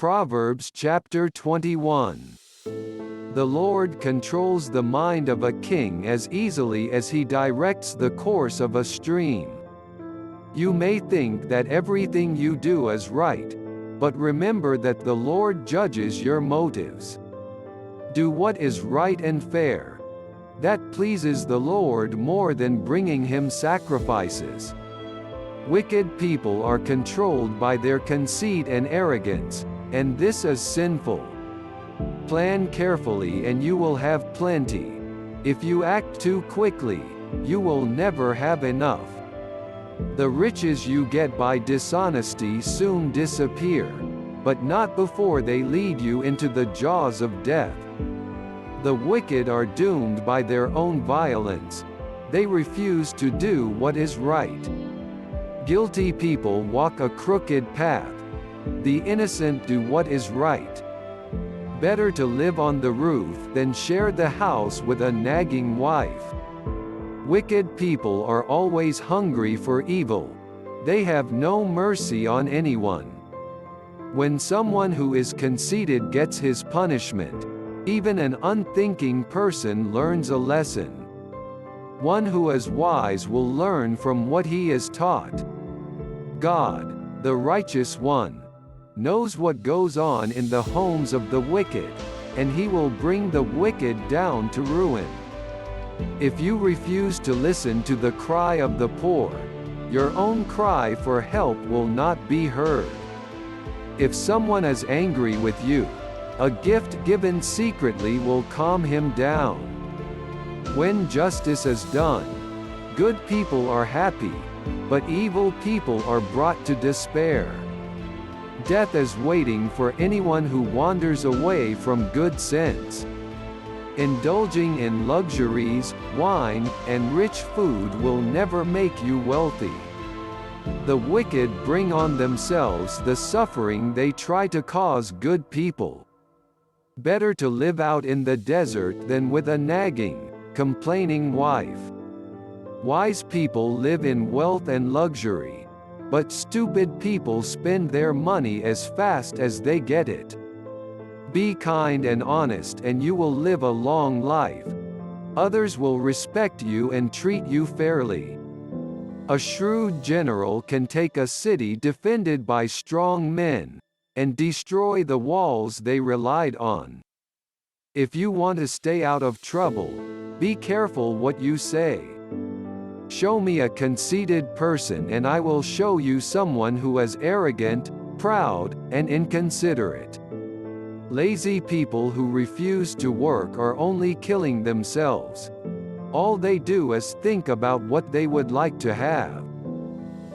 Proverbs chapter 21. The Lord controls the mind of a king as easily as he directs the course of a stream. You may think that everything you do is right, but remember that the Lord judges your motives. Do what is right and fair. That pleases the Lord more than bringing him sacrifices. Wicked people are controlled by their conceit and arrogance, and this is sinful. Plan carefully and you will have plenty. If you act too quickly, you will never have enough. The riches you get by dishonesty soon disappear, but not before they lead you into the jaws of death. The wicked are doomed by their own violence. They refuse to do what is right. Guilty people walk a crooked path. The innocent do what is right. Better to live on the roof than share the house with a nagging wife. Wicked people are always hungry for evil. They have no mercy on anyone. When someone who is conceited gets his punishment, even an unthinking person learns a lesson. One who is wise will learn from what he is taught. God, the righteous one, knows what goes on in the homes of the wicked, and he will bring the wicked down to ruin. If you refuse to listen to the cry of the poor, your own cry for help will not be heard. If someone is angry with you, a gift given secretly will calm him down. When justice is done, good people are happy, but evil people are brought to despair. Death is waiting for anyone who wanders away from good sense. Indulging in luxuries, wine, and rich food will never make you wealthy. The wicked bring on themselves the suffering they try to cause good people. Better to live out in the desert than with a nagging, complaining wife. Wise people live in wealth and luxury, but stupid people spend their money as fast as they get it. Be kind and honest and you will live a long life. Others will respect you and treat you fairly. A shrewd general can take a city defended by strong men, and destroy the walls they relied on. If you want to stay out of trouble, be careful what you say. Show me a conceited person and I will show you someone who is arrogant, proud, and inconsiderate. Lazy people who refuse to work are only killing themselves. All they do is think about what they would like to have.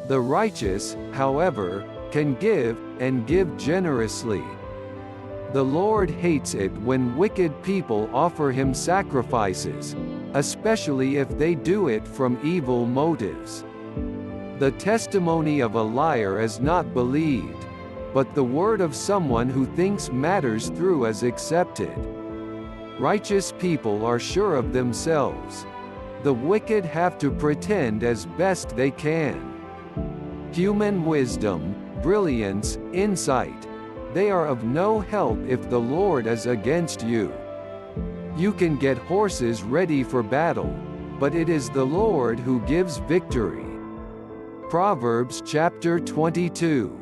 The righteous, however, can give, and give generously. The Lord hates it when wicked people offer him sacrifices, especially if they do it from evil motives. The testimony of a liar is not believed, but the word of someone who thinks matters through is accepted. Righteous people are sure of themselves. The wicked have to pretend as best they can. Human wisdom, brilliance, insight, they are of no help if the Lord is against you. You can get horses ready for battle, but it is the Lord who gives victory. Proverbs chapter 22.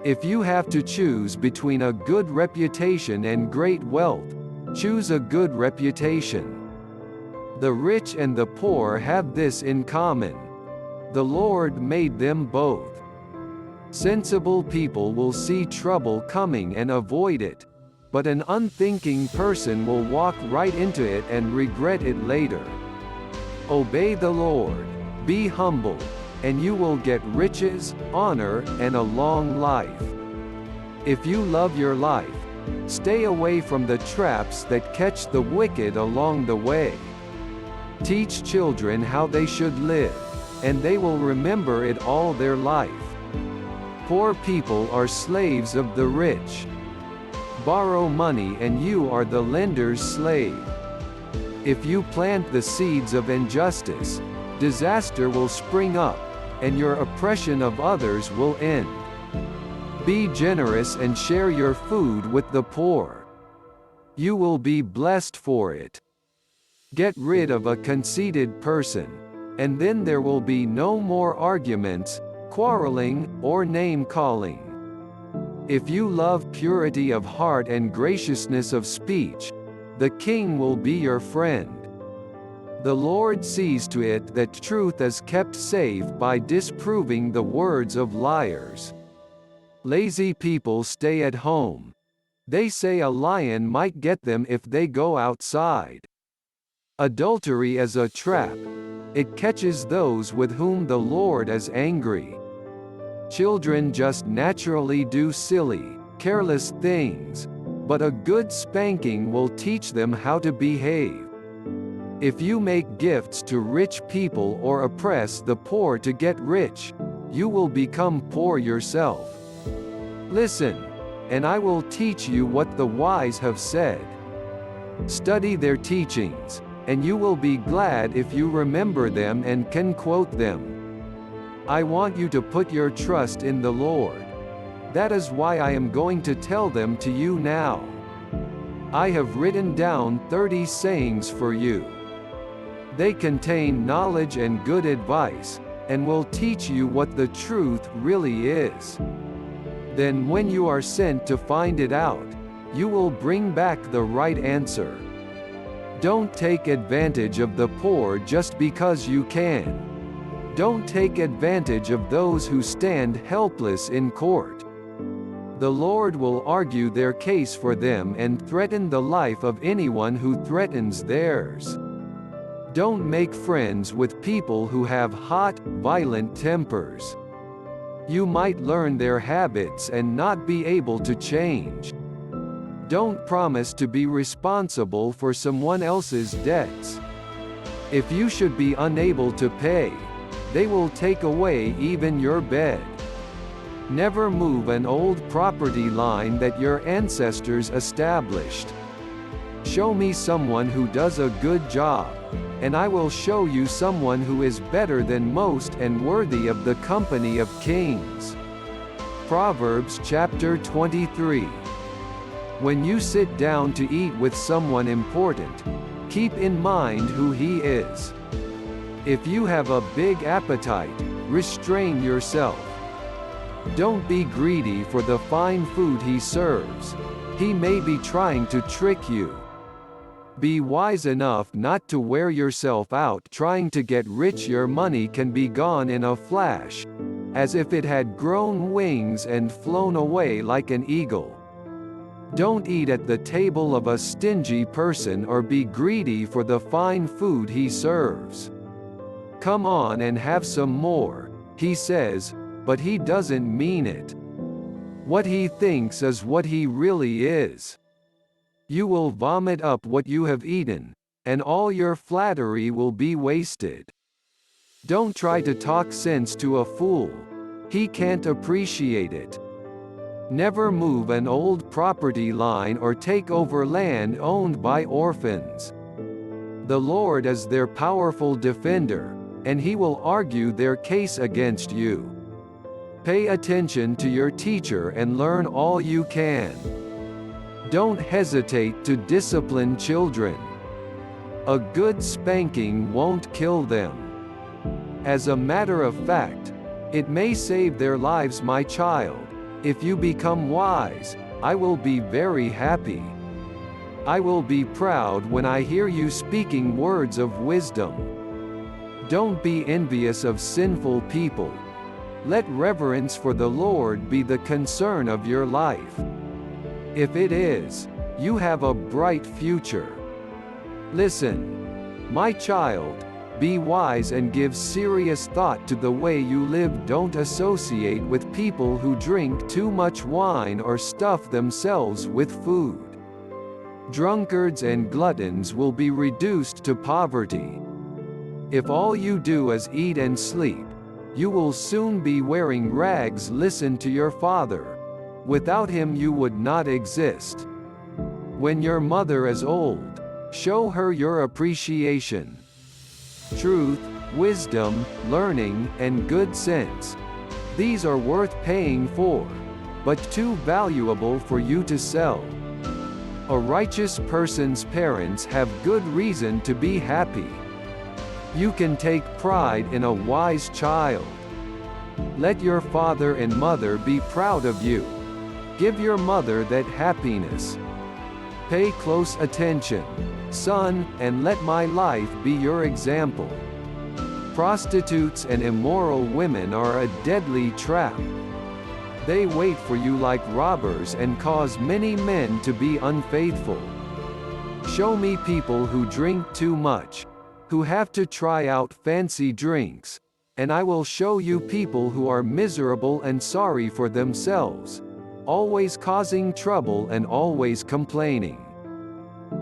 If you have to choose between a good reputation and great wealth, choose a good reputation. The rich and the poor have this in common. The Lord made them both. Sensible people will see trouble coming and avoid it, but an unthinking person will walk right into it and regret it later. Obey the Lord, be humble, and you will get riches, honor, and a long life. If you love your life, stay away from the traps that catch the wicked along the way. Teach children how they should live, and they will remember it all their life. Poor people are slaves of the rich. Borrow money and you are the lender's slave. If you plant the seeds of injustice, disaster will spring up, and your oppression of others will end. Be generous and share your food with the poor. You will be blessed for it. Get rid of a conceited person, and then there will be no more arguments, quarreling, or name-calling. If you love purity of heart and graciousness of speech, the king will be your friend. The Lord sees to it that truth is kept safe by disproving the words of liars. Lazy people stay at home. They say a lion might get them if they go outside. Adultery is a trap. It catches those with whom the Lord is angry. Children just naturally do silly, careless things, but a good spanking will teach them how to behave. If you make gifts to rich people or oppress the poor to get rich, you will become poor yourself. Listen, and I will teach you what the wise have said. Study their teachings, and you will be glad if you remember them and can quote them. I want you to put your trust in the Lord. That is why I am going to tell them to you now. I have written down 30 sayings for you. They contain knowledge and good advice, and will teach you what the truth really is. Then when you are sent to find it out, you will bring back the right answer. Don't take advantage of the poor just because you can. Don't take advantage of those who stand helpless in court. The Lord will argue their case for them and threaten the life of anyone who threatens theirs. Don't make friends with people who have hot, violent tempers. You might learn their habits and not be able to change. Don't promise to be responsible for someone else's debts. If you should be unable to pay, they will take away even your bed. Never move an old property line that your ancestors established. Show me someone who does a good job, and I will show you someone who is better than most and worthy of the company of kings. Proverbs chapter 23. When you sit down to eat with someone important, keep in mind who he is. If you have a big appetite, restrain yourself. Don't be greedy for the fine food he serves. He may be trying to trick you. Be wise enough not to wear yourself out trying to get rich. Your money can be gone in a flash, as if it had grown wings and flown away like an eagle. Don't eat at the table of a stingy person or be greedy for the fine food he serves. Come on and have some more, he says, but he doesn't mean it. What he thinks is what he really is. You will vomit up what you have eaten, and all your flattery will be wasted. Don't try to talk sense to a fool. He can't appreciate it. Never move an old property line or take over land owned by orphans. The Lord is their powerful defender, and he will argue their case against you. Pay attention to your teacher and learn all you can. Don't hesitate to discipline children. A good spanking won't kill them. As a matter of fact, it may save their lives. My child, if you become wise, I will be very happy. I will be proud when I hear you speaking words of wisdom. Don't be envious of sinful people. Let reverence for the Lord be the concern of your life. If it is, you have a bright future. Listen, my child, be wise and give serious thought to the way you live. Don't associate with people who drink too much wine or stuff themselves with food. Drunkards and gluttons will be reduced to poverty. If all you do is eat and sleep, you will soon be wearing rags. Listen to your father. Without him you would not exist. When your mother is old, show her your appreciation. Truth, wisdom, learning, and good sense. These are worth paying for. but too valuable for you to sell. A righteous person's parents have good reason to be happy. You can take pride in a wise child. Let your father and mother be proud of you. Give your mother that happiness. Pay close attention, son, and let my life be your example. Prostitutes and immoral women are a deadly trap. They wait for you like robbers and cause many men to be unfaithful. Show me people who drink too much, who have to try out fancy drinks, and I will show you people who are miserable and sorry for themselves, always causing trouble and always complaining.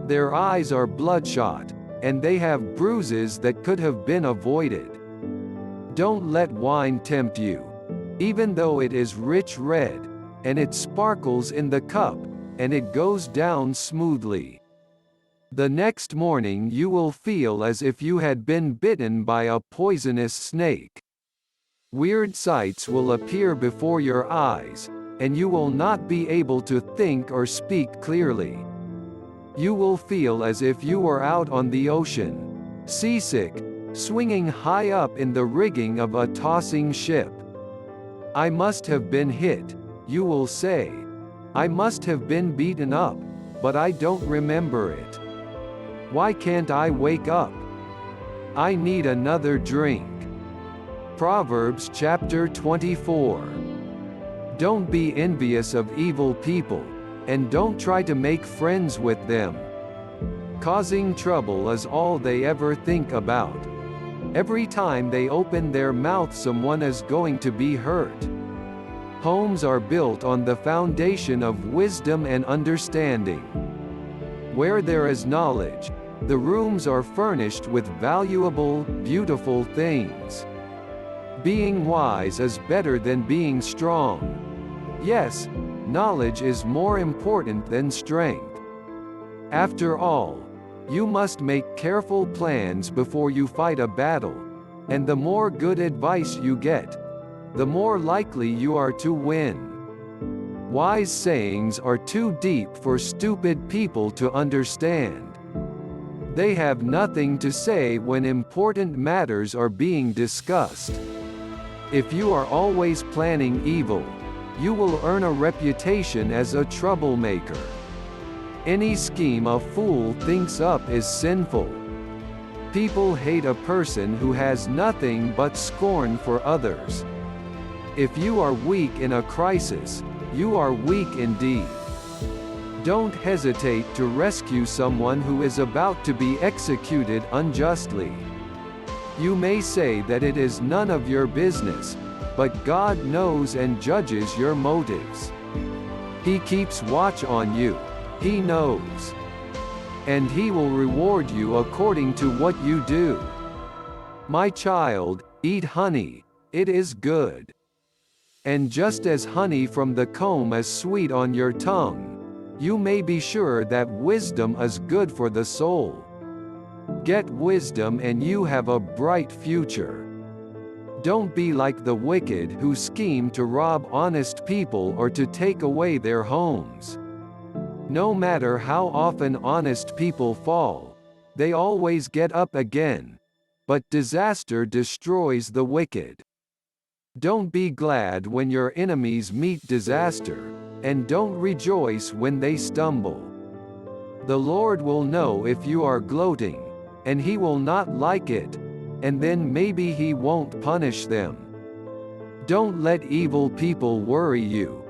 Their eyes are bloodshot, and they have bruises that could have been avoided. Don't let wine tempt you, even though it is rich red, and it sparkles in the cup, and it goes down smoothly. The next morning you will feel as if you had been bitten by a poisonous snake. Weird sights will appear before your eyes, and you will not be able to think or speak clearly. You will feel as if you were out on the ocean, seasick, swinging high up in the rigging of a tossing ship. I must have been hit, you will say. I must have been beaten up, but I don't remember it. Why can't I wake up? I need another drink. Proverbs chapter 24. Don't be envious of evil people, and don't try to make friends with them. Causing trouble is all they ever think about. Every time they open their mouth, someone is going to be hurt. Homes are built on the foundation of wisdom and understanding. Where there is knowledge, the rooms are furnished with valuable, beautiful things. Being wise is better than being strong. Yes, knowledge is more important than strength. After all, you must make careful plans before you fight a battle, and the more good advice you get, the more likely you are to win. Wise sayings are too deep for stupid people to understand. They have nothing to say when important matters are being discussed. If you are always planning evil, you will earn a reputation as a troublemaker. Any scheme a fool thinks up is sinful. People hate a person who has nothing but scorn for others. If you are weak in a crisis, you are weak indeed. Don't hesitate to rescue someone who is about to be executed unjustly. You may say that it is none of your business, but God knows and judges your motives. He keeps watch on you, He knows. And He will reward you according to what you do. My child, eat honey, it is good. And just as honey from the comb is sweet on your tongue, you may be sure that wisdom is good for the soul. Get wisdom and you have a bright future. Don't be like the wicked who scheme to rob honest people or to take away their homes. No matter how often honest people fall, they always get up again. But disaster destroys the wicked. Don't be glad when your enemies meet disaster, and don't rejoice when they stumble. The Lord will know if you are gloating, and He will not like it, and then maybe He won't punish them. Don't let evil people worry you.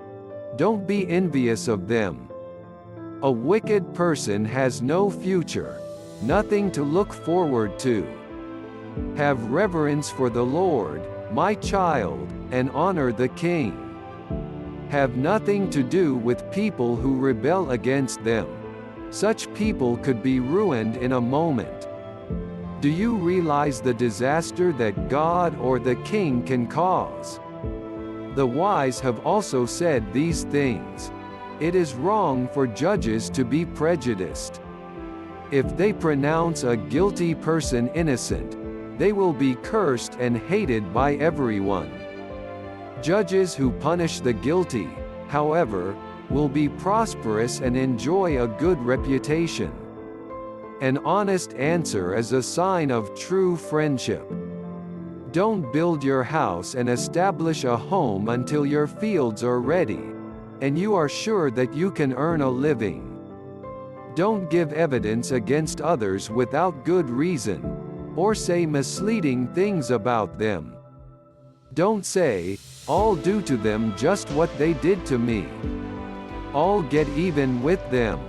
Don't be envious of them. A wicked person has no future, nothing to look forward to. Have reverence for the Lord, my child, and honor the King. Have nothing to do with people who rebel against them. Such people could be ruined in a moment. Do you realize the disaster that God or the King can cause? The wise have also said these things. It is wrong for judges to be prejudiced. If they pronounce a guilty person innocent, they will be cursed and hated by everyone. Judges who punish the guilty, however, will be prosperous and enjoy a good reputation. An honest answer is a sign of true friendship. Don't build your house and establish a home until your fields are ready, and you are sure that you can earn a living. Don't give evidence against others without good reason, or say misleading things about them. Don't say, "I'll do to them just what they did to me. I'll get even with them."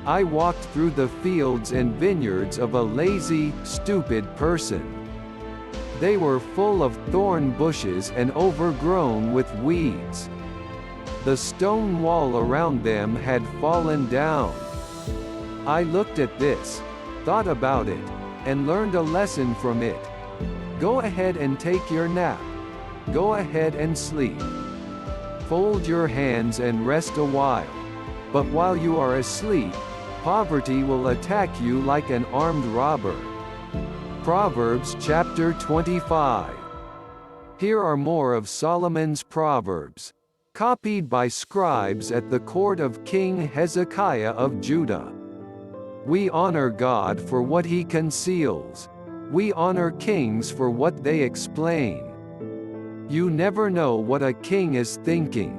I walked through the fields and vineyards of a lazy, stupid person. They were full of thorn bushes and overgrown with weeds. The stone wall around them had fallen down. I looked at this, thought about it, and learned a lesson from it. Go ahead and take your nap. Go ahead and sleep. Fold your hands and rest a while. But while you are asleep, poverty will attack you like an armed robber. Proverbs chapter 25. Here are more of Solomon's Proverbs, copied by scribes at the court of King Hezekiah of Judah. We honor God for what he conceals. We honor kings for what they explain. You never know what a king is thinking.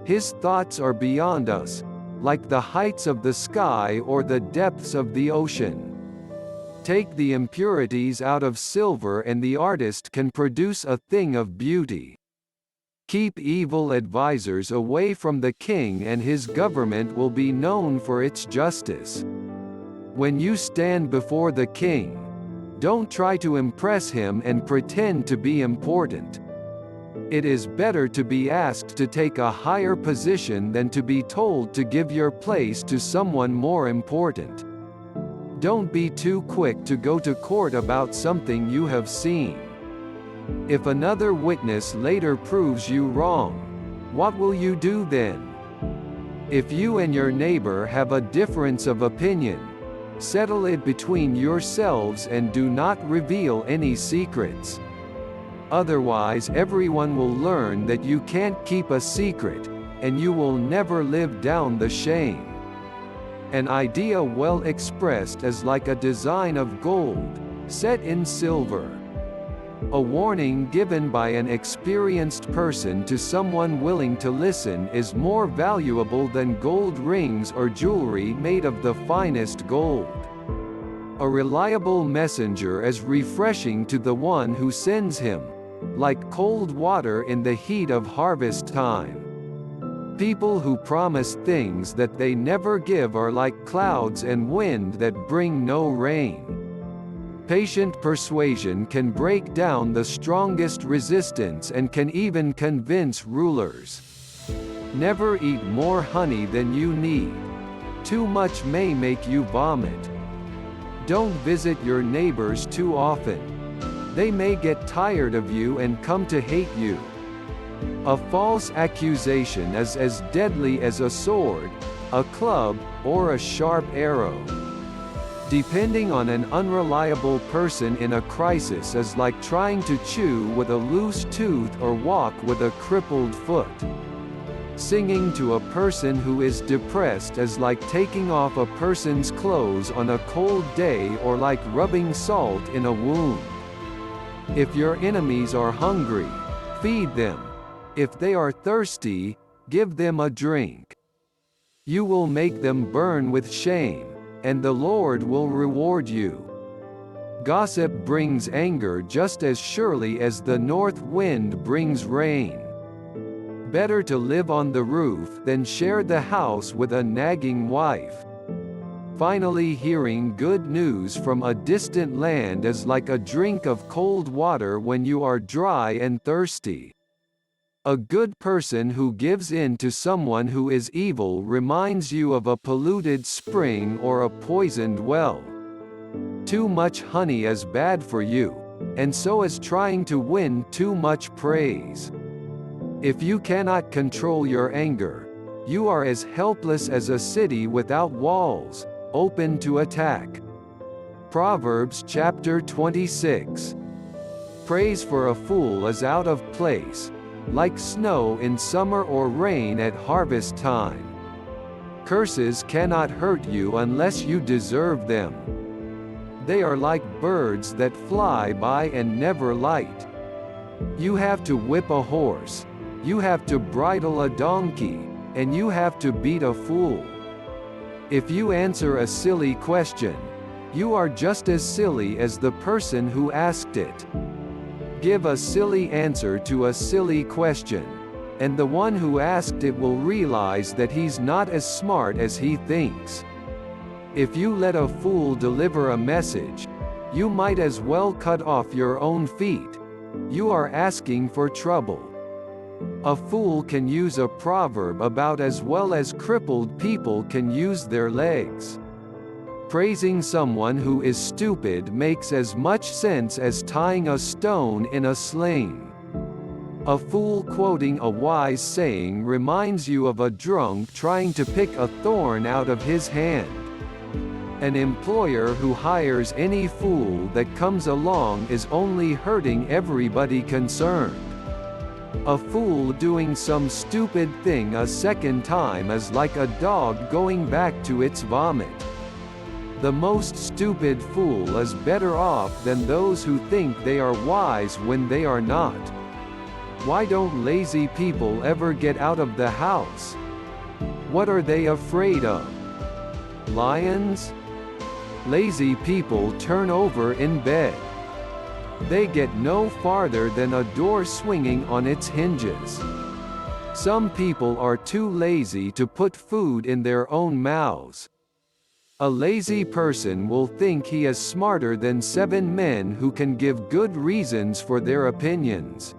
His thoughts are beyond us, like the heights of the sky or the depths of the ocean. Take the impurities out of silver and the artist can produce a thing of beauty. Keep evil advisers away from the king and his government will be known for its justice. When you stand before the king, don't try to impress him and pretend to be important. It is better to be asked to take a higher position than to be told to give your place to someone more important. Don't be too quick to go to court about something you have seen. If another witness later proves you wrong, what will you do then? If you and your neighbor have a difference of opinion, settle it between yourselves and do not reveal any secrets. Otherwise everyone will learn that you can't keep a secret, and you will never live down the shame. An idea well expressed is like a design of gold, set in silver. A warning given by an experienced person to someone willing to listen is more valuable than gold rings or jewelry made of the finest gold. A reliable messenger is refreshing to the one who sends him, like cold water in the heat of harvest time. People who promise things that they never give are like clouds and wind that bring no rain. Patient persuasion can break down the strongest resistance and can even convince rulers. Never eat more honey than you need. Too much may make you vomit. Don't visit your neighbors too often. They may get tired of you and come to hate you. A false accusation is as deadly as a sword, a club, or a sharp arrow. Depending on an unreliable person in a crisis is like trying to chew with a loose tooth or walk with a crippled foot. Singing to a person who is depressed is like taking off a person's clothes on a cold day or like rubbing salt in a wound. If your enemies are hungry, feed them. If they are thirsty, give them a drink. You will make them burn with shame, and the Lord will reward you. Gossip brings anger just as surely as the north wind brings rain. Better to live on the roof than share the house with a nagging wife. Finally, hearing good news from a distant land is like a drink of cold water when you are dry and thirsty. A good person who gives in to someone who is evil reminds you of a polluted spring or a poisoned well. Too much honey is bad for you, and so is trying to win too much praise. If you cannot control your anger, you are as helpless as a city without walls, open to attack. Proverbs chapter 26. Praise for a fool is out of place, like snow in summer or rain at harvest time. Curses cannot hurt you unless you deserve them. They are like birds that fly by and never light. You have to whip a horse, you have to bridle a donkey, and you have to beat a fool. If you answer a silly question, you are just as silly as the person who asked it. Give a silly answer to a silly question, and the one who asked it will realize that he's not as smart as he thinks. If you let a fool deliver a message, you might as well cut off your own feet. You are asking for trouble. A fool can use a proverb about as well as crippled people can use their legs. Praising someone who is stupid makes as much sense as tying a stone in a sling. A fool quoting a wise saying reminds you of a drunk trying to pick a thorn out of his hand. An employer who hires any fool that comes along is only hurting everybody concerned. A fool doing some stupid thing a second time is like a dog going back to its vomit. The most stupid fool is better off than those who think they are wise when they are not. Why don't lazy people ever get out of the house? What are they afraid of? Lions? Lazy people turn over in bed. They get no farther than a door swinging on its hinges. Some people are too lazy to put food in their own mouths. A lazy person will think he is smarter than 7 men who can give good reasons for their opinions.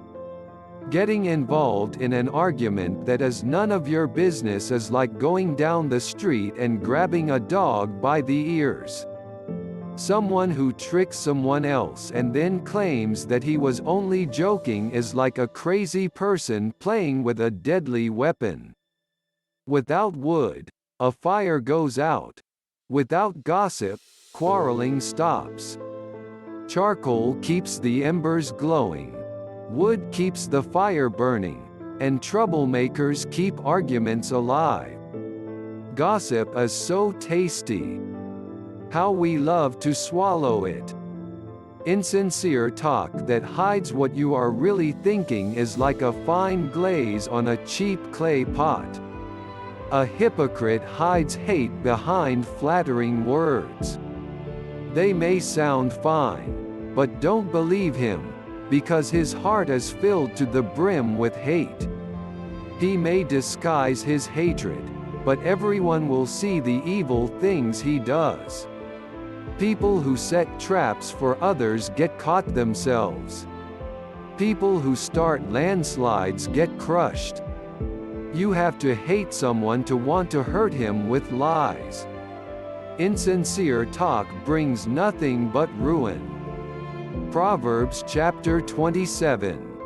Getting involved in an argument that is none of your business is like going down the street and grabbing a dog by the ears. Someone who tricks someone else and then claims that he was only joking is like a crazy person playing with a deadly weapon. Without wood, a fire goes out. Without gossip, quarreling stops. Charcoal keeps the embers glowing. Wood keeps the fire burning. And troublemakers keep arguments alive. Gossip is so tasty. How we love to swallow it. Insincere talk that hides what you are really thinking is like a fine glaze on a cheap clay pot. A hypocrite hides hate behind flattering words. They may sound fine, but don't believe him, because his heart is filled to the brim with hate. He may disguise his hatred, but everyone will see the evil things he does. People who set traps for others get caught themselves. People who start landslides get crushed. You have to hate someone to want to hurt him with lies. Insincere talk brings nothing but ruin. Proverbs chapter 27.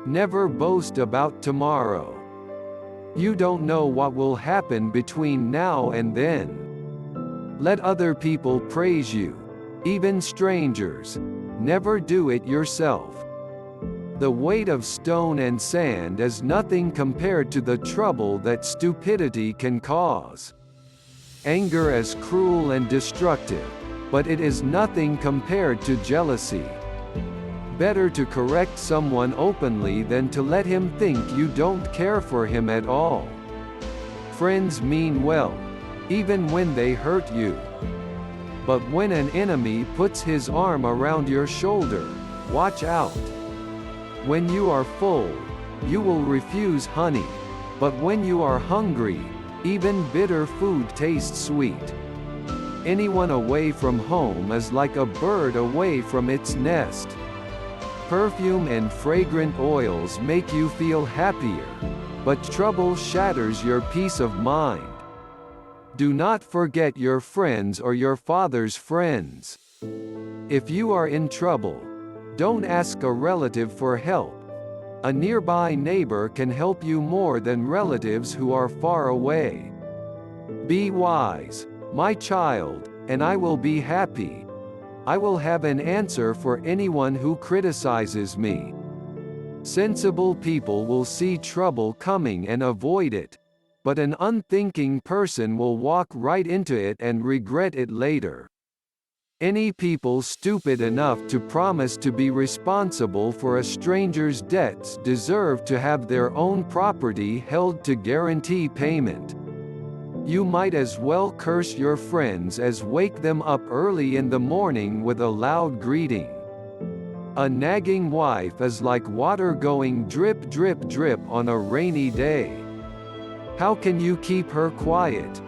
Never boast about tomorrow. You don't know what will happen between now and then. Let other people praise you, even strangers. Never do it yourself. The weight of stone and sand is nothing compared to the trouble that stupidity can cause. Anger is cruel and destructive, but it is nothing compared to jealousy. Better to correct someone openly than to let him think you don't care for him at all. Friends mean well, even when they hurt you. But when an enemy puts his arm around your shoulder, watch out. When you are full, you will refuse honey, but when you are hungry, even bitter food tastes sweet. Anyone away from home is like a bird away from its nest. Perfume and fragrant oils make you feel happier, but trouble shatters your peace of mind. Do not forget your friends or your father's friends. If you are in trouble, don't ask a relative for help. A nearby neighbor can help you more than relatives who are far away. Be wise, my child, and I will be happy. I will have an answer for anyone who criticizes me. Sensible people will see trouble coming and avoid it, but an unthinking person will walk right into it and regret it later. Any people stupid enough to promise to be responsible for a stranger's debts deserve to have their own property held to guarantee payment. You might as well curse your friends as wake them up early in the morning with a loud greeting. A nagging wife is like water going drip drip drip on a rainy day. How can you keep her quiet?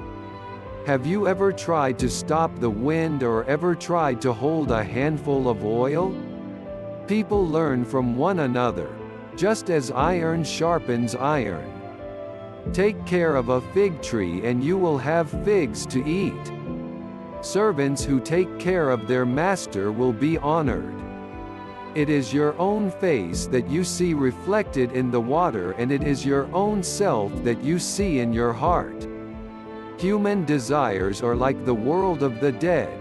Have you ever tried to stop the wind or ever tried to hold a handful of oil? People learn from one another, just as iron sharpens iron. Take care of a fig tree and you will have figs to eat. Servants who take care of their master will be honored. It is your own face that you see reflected in the water, and it is your own self that you see in your heart. Human desires are like the world of the dead.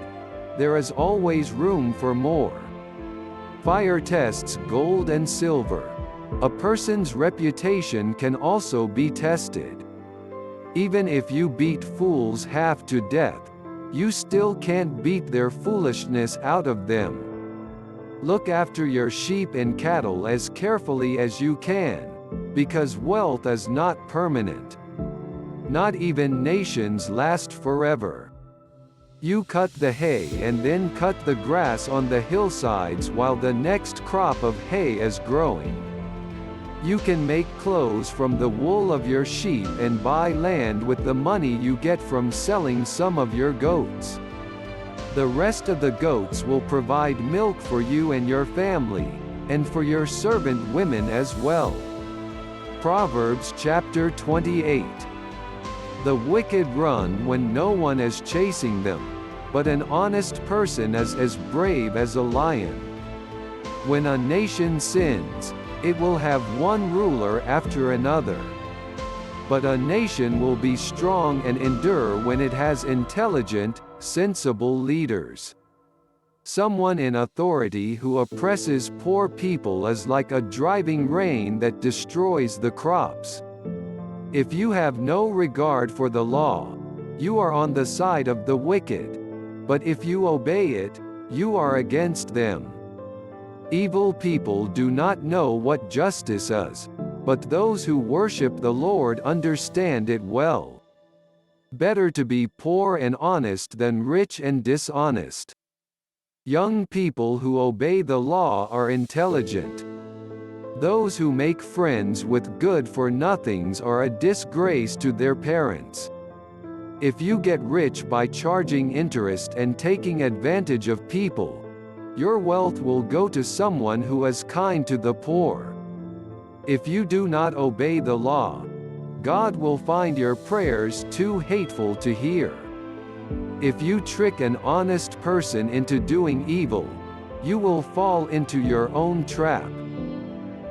There is always room for more. Fire tests gold and silver. A person's reputation can also be tested. Even if you beat fools half to death, you still can't beat their foolishness out of them. Look after your sheep and cattle as carefully as you can, because wealth is not permanent. Not even nations last forever. You cut the hay and then cut the grass on the hillsides while the next crop of hay is growing. You can make clothes from the wool of your sheep and buy land with the money you get from selling some of your goats. The rest of the goats will provide milk for you and your family, and for your servant women as well. Proverbs chapter 28. The wicked run when no one is chasing them, but an honest person is as brave as a lion. When a nation sins, it will have one ruler after another. But a nation will be strong and endure when it has intelligent, sensible leaders. Someone in authority who oppresses poor people is like a driving rain that destroys the crops. If you have no regard for the law, you are on the side of the wicked, but if you obey it, you are against them. Evil people do not know what justice is, but those who worship the Lord understand it well. Better to be poor and honest than rich and dishonest. Young people who obey the law are intelligent. Those who make friends with good-for-nothings are a disgrace to their parents. If you get rich by charging interest and taking advantage of people, your wealth will go to someone who is kind to the poor. If you do not obey the law, God will find your prayers too hateful to hear. If you trick an honest person into doing evil, you will fall into your own trap.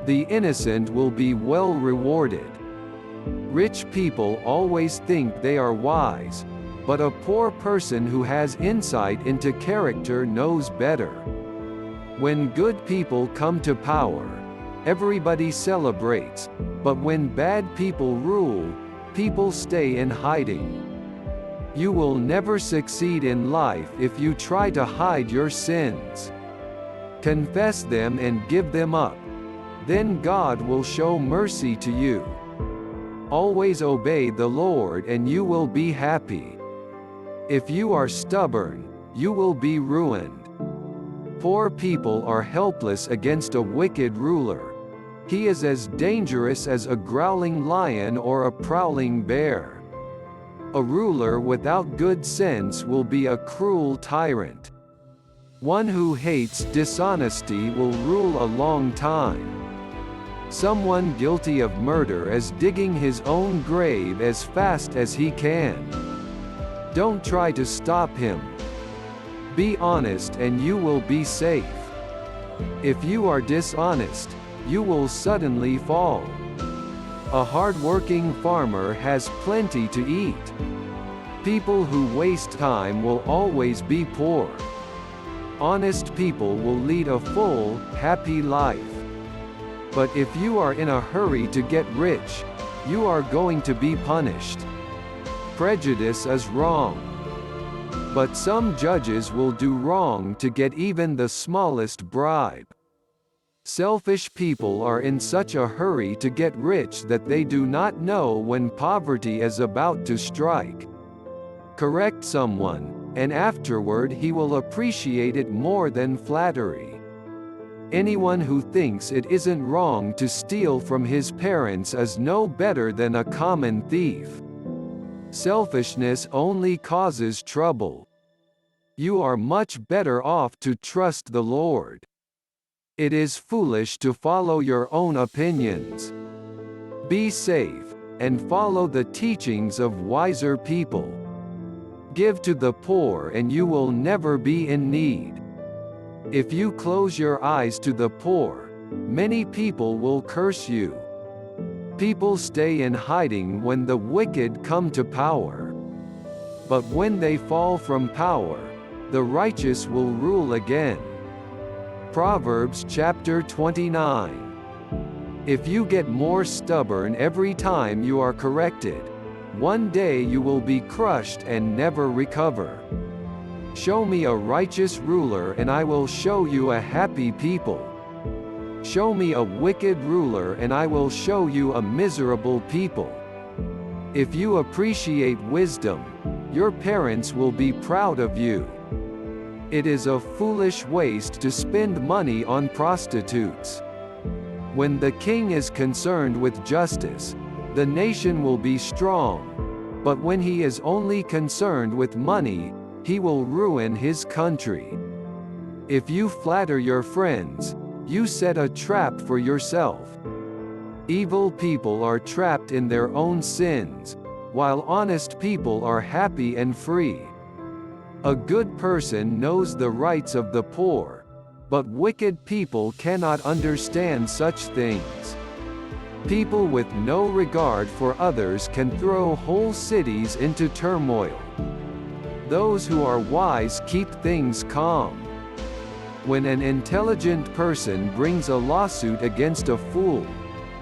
The innocent will be well rewarded. Rich people always think they are wise, but a poor person who has insight into character knows better. When good people come to power, everybody celebrates, but when bad people rule, people stay in hiding. You will never succeed in life if you try to hide your sins. Confess them and give them up. Then God will show mercy to you. Always obey the Lord and you will be happy. If you are stubborn, you will be ruined. Poor people are helpless against a wicked ruler. He is as dangerous as a growling lion or a prowling bear. A ruler without good sense will be a cruel tyrant. One who hates dishonesty will rule a long time. Someone guilty of murder is digging his own grave as fast as he can. Don't try to stop him. Be honest and you will be safe. If you are dishonest, you will suddenly fall. A hard-working farmer has plenty to eat. People who waste time will always be poor. Honest people will lead a full, happy life. But if you are in a hurry to get rich, you are going to be punished. Prejudice is wrong. But some judges will do wrong to get even the smallest bribe. Selfish people are in such a hurry to get rich that they do not know when poverty is about to strike. Correct someone, and afterward he will appreciate it more than flattery. Anyone who thinks it isn't wrong to steal from his parents is no better than a common thief. Selfishness only causes trouble. You are much better off to trust the Lord. It is foolish to follow your own opinions. Be safe, and follow the teachings of wiser people. Give to the poor and you will never be in need. If you close your eyes to the poor, many people will curse you. People stay in hiding when the wicked come to power. But when they fall from power, the righteous will rule again. Proverbs chapter 29. If you get more stubborn every time you are corrected, one day you will be crushed and never recover. Show me a righteous ruler and I will show you a happy people. Show me a wicked ruler and I will show you a miserable people. If you appreciate wisdom, your parents will be proud of you. It is a foolish waste to spend money on prostitutes. When the king is concerned with justice, the nation will be strong. But when he is only concerned with money, he will ruin his country. If you flatter your friends, you set a trap for yourself. Evil people are trapped in their own sins, while honest people are happy and free. A good person knows the rights of the poor, but wicked people cannot understand such things. People with no regard for others can throw whole cities into turmoil. Those who are wise keep things calm. When an intelligent person brings a lawsuit against a fool,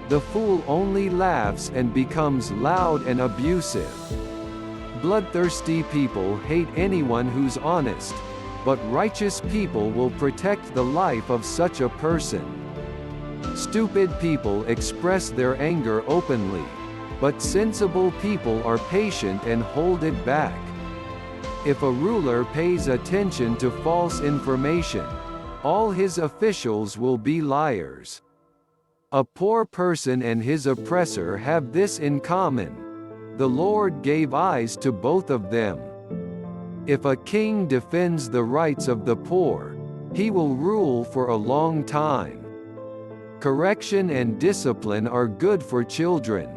the fool only laughs and becomes loud and abusive. Bloodthirsty people hate anyone who's honest, but righteous people will protect the life of such a person. Stupid people express their anger openly, but sensible people are patient and hold it back. If a ruler pays attention to false information, all his officials will be liars. A poor person and his oppressor have this in common: the Lord gave eyes to both of them. If a king defends the rights of the poor, he will rule for a long time. Correction and discipline are good for children.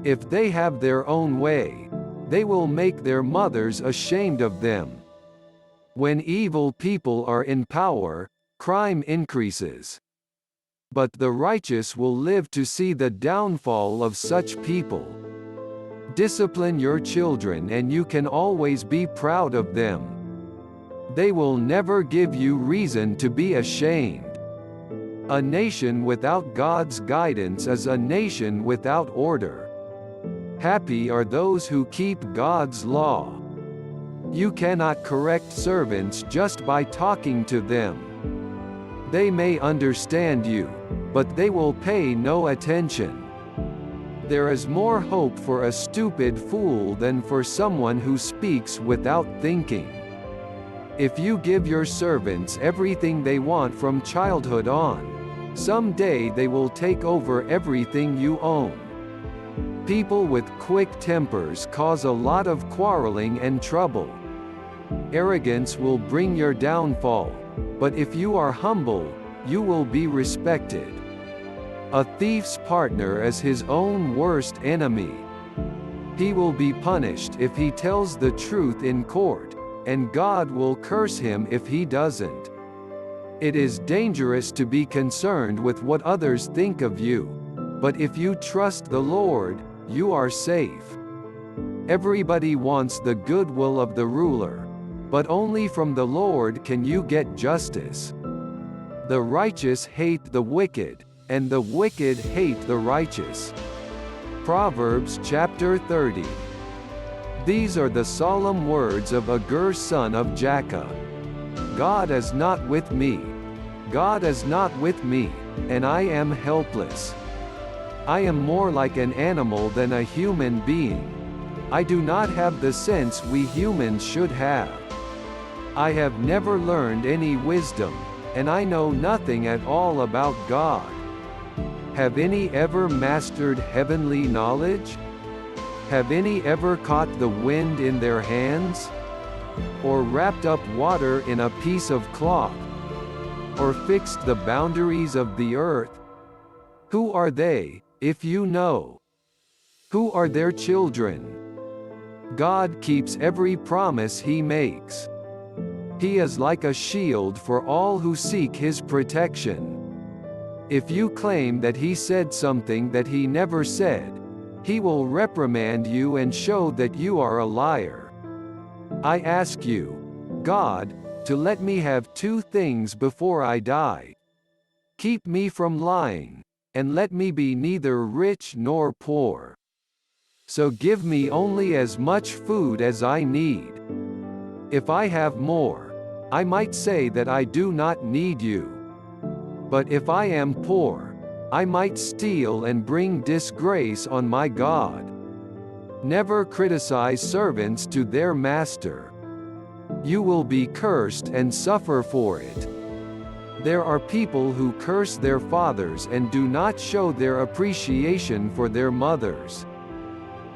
If they have their own way, they will make their mothers ashamed of them. When evil people are in power, crime increases. But the righteous will live to see the downfall of such people. Discipline your children and you can always be proud of them. They will never give you reason to be ashamed. A nation without God's guidance is a nation without order. Happy are those who keep God's law. You cannot correct servants just by talking to them. They may understand you, but they will pay no attention. There is more hope for a stupid fool than for someone who speaks without thinking. If you give your servants everything they want from childhood on, someday they will take over everything you own. People with quick tempers cause a lot of quarreling and trouble. Arrogance will bring your downfall, but if you are humble, you will be respected. A thief's partner is his own worst enemy. He will be punished if he tells the truth in court, and God will curse him if he doesn't. It is dangerous to be concerned with what others think of you, but if you trust the Lord, you are safe. Everybody wants the goodwill of the ruler, but only from the Lord can you get justice. The righteous hate the wicked, and the wicked hate the righteous. Proverbs chapter 30. These are the solemn words of Agur son of Jakeh. God is not with me. God is not with me, and I am helpless. I am more like an animal than a human being. I do not have the sense we humans should have. I have never learned any wisdom, and I know nothing at all about God. Have any ever mastered heavenly knowledge? Have any ever caught the wind in their hands? Or wrapped up water in a piece of cloth? Or fixed the boundaries of the earth? Who are they, if you know? Who are their children? God keeps every promise He makes. He is like a shield for all who seek His protection. If you claim that He said something that He never said, He will reprimand you and show that you are a liar. I ask you, God, to let me have two things before I die. Keep me from lying, and let me be neither rich nor poor. So give me only as much food as I need. If I have more, I might say that I do not need you. But if I am poor, I might steal and bring disgrace on my God. Never criticize servants to their master. You will be cursed and suffer for it. There are people who curse their fathers and do not show their appreciation for their mothers.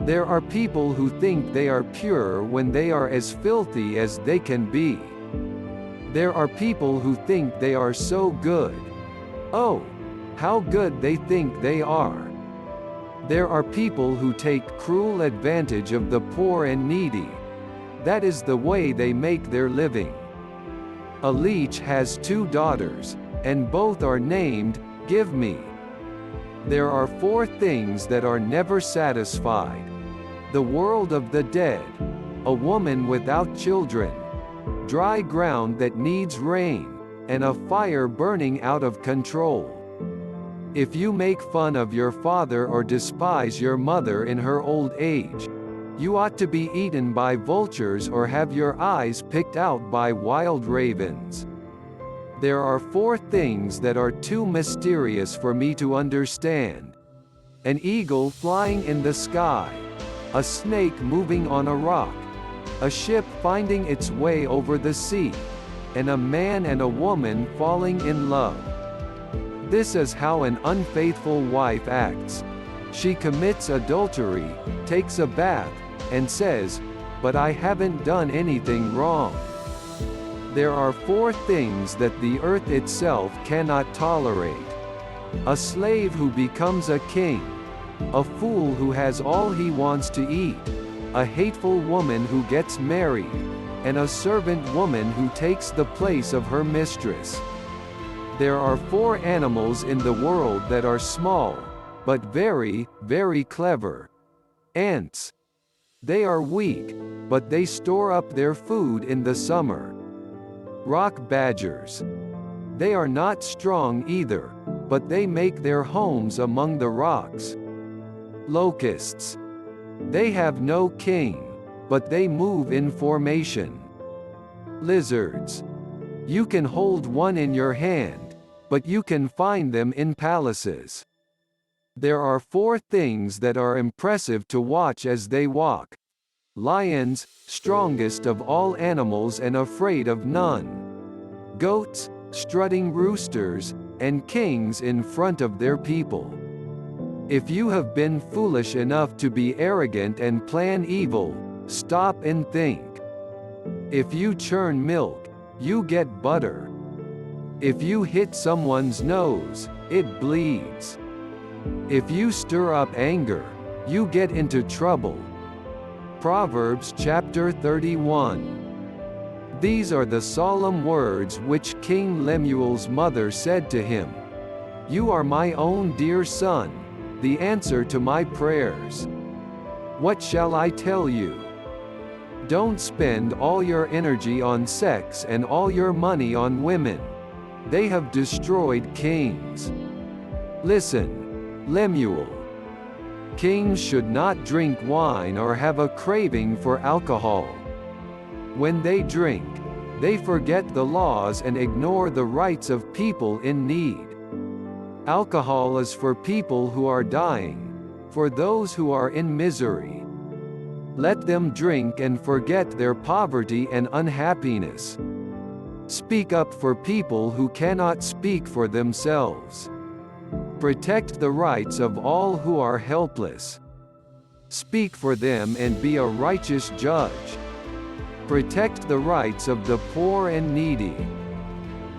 There are people who think they are pure when they are as filthy as they can be. There are people who think they are so good. Oh, how good they think they are. There are people who take cruel advantage of the poor and needy. That is the way they make their living. A leech has two daughters, and both are named, Give Me. There are four things that are never satisfied: the world of the dead, a woman without children, dry ground that needs rain, and a fire burning out of control. If you make fun of your father or despise your mother in her old age, you ought to be eaten by vultures or have your eyes picked out by wild ravens. There are four things that are too mysterious for me to understand: an eagle flying in the sky, a snake moving on a rock, a ship finding its way over the sea, and a man and a woman falling in love. This is how an unfaithful wife acts. She commits adultery, takes a bath, and says, "But I haven't done anything wrong." There are four things that the earth itself cannot tolerate: a slave who becomes a king, a fool who has all he wants to eat, a hateful woman who gets married, and a servant woman who takes the place of her mistress. There are four animals in the world that are small, but very, very clever. Ants. They are weak, but they store up their food in the summer. Rock badgers. They are not strong either, but they make their homes among the rocks. Locusts. They have no king, but they move in formation. Lizards. You can hold one in your hand, but you can find them in palaces. There are four things that are impressive to watch as they walk: lions, strongest of all animals and afraid of none; goats, strutting roosters, and kings in front of their people. If you have been foolish enough to be arrogant and plan evil, stop and think. If you churn milk, you get butter. If you hit someone's nose, it bleeds. If you stir up anger, you get into trouble. Proverbs chapter 31. These are the solemn words which King Lemuel's mother said to him. You are my own dear son, the answer to my prayers. What shall I tell you? Don't spend all your energy on sex and all your money on women. They have destroyed kings. Listen, Lemuel. Kings should not drink wine or have a craving for alcohol. When they drink, they forget the laws and ignore the rights of people in need. Alcohol is for people who are dying, for those who are in misery. Let them drink and forget their poverty and unhappiness. Speak up for people who cannot speak for themselves. Protect the rights of all who are helpless. Speak for them and be a righteous judge. Protect the rights of the poor and needy.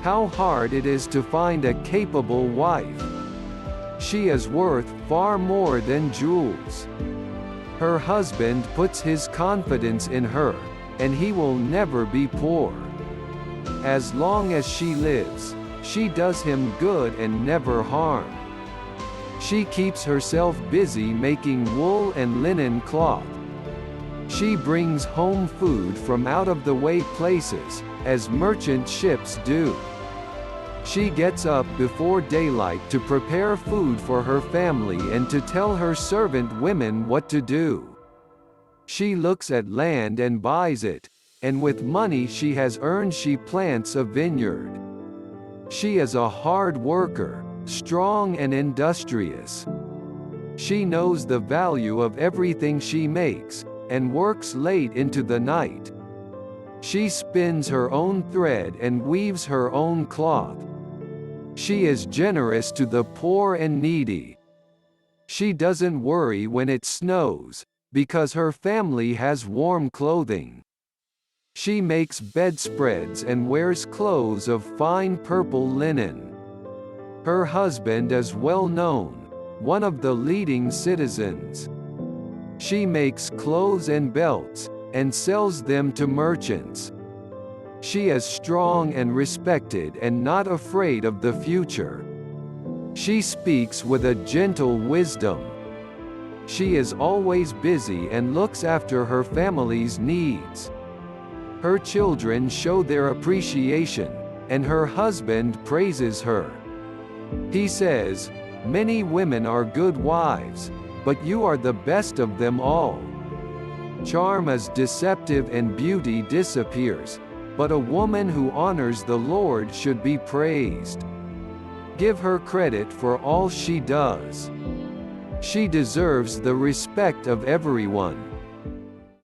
How hard it is to find a capable wife. She is worth far more than jewels. Her husband puts his confidence in her, and he will never be poor. As long as she lives, she does him good and never harm. She keeps herself busy making wool and linen cloth. She brings home food from out-of-the-way places, as merchant ships do. She gets up before daylight to prepare food for her family and to tell her servant women what to do. She looks at land and buys it, and with money she has earned she plants a vineyard. She is a hard worker, strong and industrious. She knows the value of everything she makes, and works late into the night. She spins her own thread and weaves her own cloth. She is generous to the poor and needy. She doesn't worry when it snows, because her family has warm clothing. She makes bedspreads and wears clothes of fine purple linen. Her husband is well known, one of the leading citizens. She makes clothes and belts, and sells them to merchants. She is strong and respected and not afraid of the future. She speaks with a gentle wisdom. She is always busy and looks after her family's needs. Her children show their appreciation, and her husband praises her. He says, "Many women are good wives, but you are the best of them all." Charm is deceptive and beauty disappears, but a woman who honors the Lord should be praised. Give her credit for all she does. She deserves the respect of everyone.